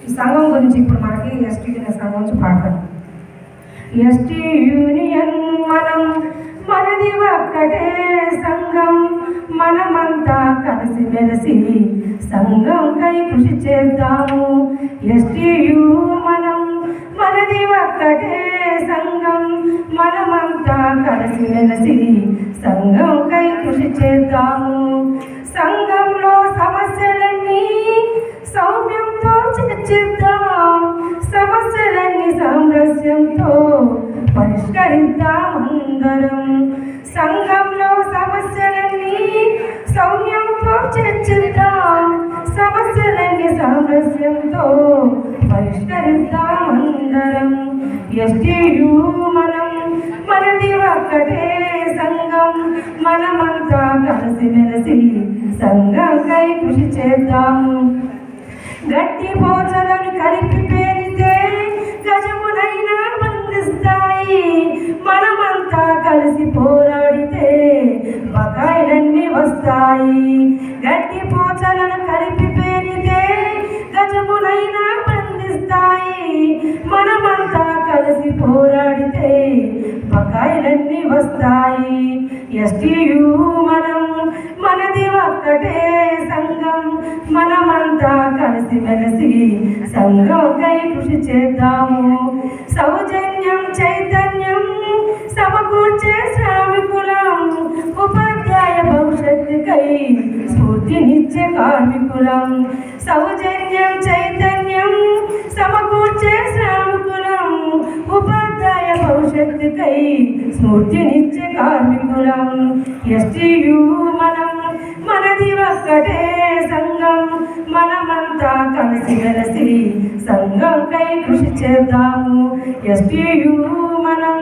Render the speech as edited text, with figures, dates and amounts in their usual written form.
ఈ సంఘం గురించి ఇప్పుడు మనకి ఎస్టీ సంఘం గురించి పాడతాం. ఎస్టీ యూనియన్ మనం, మనది ఒక్కటే సంఘం, మనమంతా కలిసి మెలిసి సంఘంకై కృషి చేద్దాము. ఎస్టీయు మనం, మనది ఒక్కటే సంఘం, మనమంతా కలిసి మెలిసి సంఘంకై కృషి చేద్దాము. సంఘంలో సమస్యలన్నీ సౌమ్యంతో చర్చిద్దాం, సమస్యలన్నీ సామరస్యంతో పరిష్కరిద్దాం అందరం. సంఘంలో సమస్యలన్నీ సౌమ్యంతో చర్చిద్దాం, సమస్యలన్నీ సామరస్యంతో పరిష్కరిద్దాం అందరం. ఎస్టీయు మనం, మనది ఒక్కటే సంఘం, మనమంతా కలిసి మెలిసి సంఘంకై కృషి చేద్దాము. గట్టి పోచలను కలిపి పేరితే గజములైనా బంధిస్తాయి, మనమంతా కలిసి పోరాడితే బకాయిలన్నీ వస్తాయి. గట్టి పోచలను కలిపి పేరితే గజములైనా బంధిస్తాయి, మనమంతా కలిసి పోరాడితే బకాయిలన్నీ వస్తాయి. ఎస్టీయు మనం, మనది ఒక్కటే సంఘం, మనమంతా కలిసి మెలిసి సంఘంకై కృషి చేద్దాము. సౌజన్యం చైతన్యం సమకూర్చే శ్రామికులం, ఉపాధ్యాయ భవిష్యత్తుకై స్ఫూర్తినిచ్చే కార్మికులం. సౌజన్యం చైతన్యం సమకూర్చే శ్రామికులం, ఉపాధ్యాయ భవిష్యత్తుకై స్ఫూర్తినిచ్చే కార్మికులం. ఎస్టీయు మనం, మనది ఒక్కటే సంఘం, మనమంతా కలిసి మెలిసి సంఘంకై కృషి చేద్దాము. ఎస్టీయు మనం.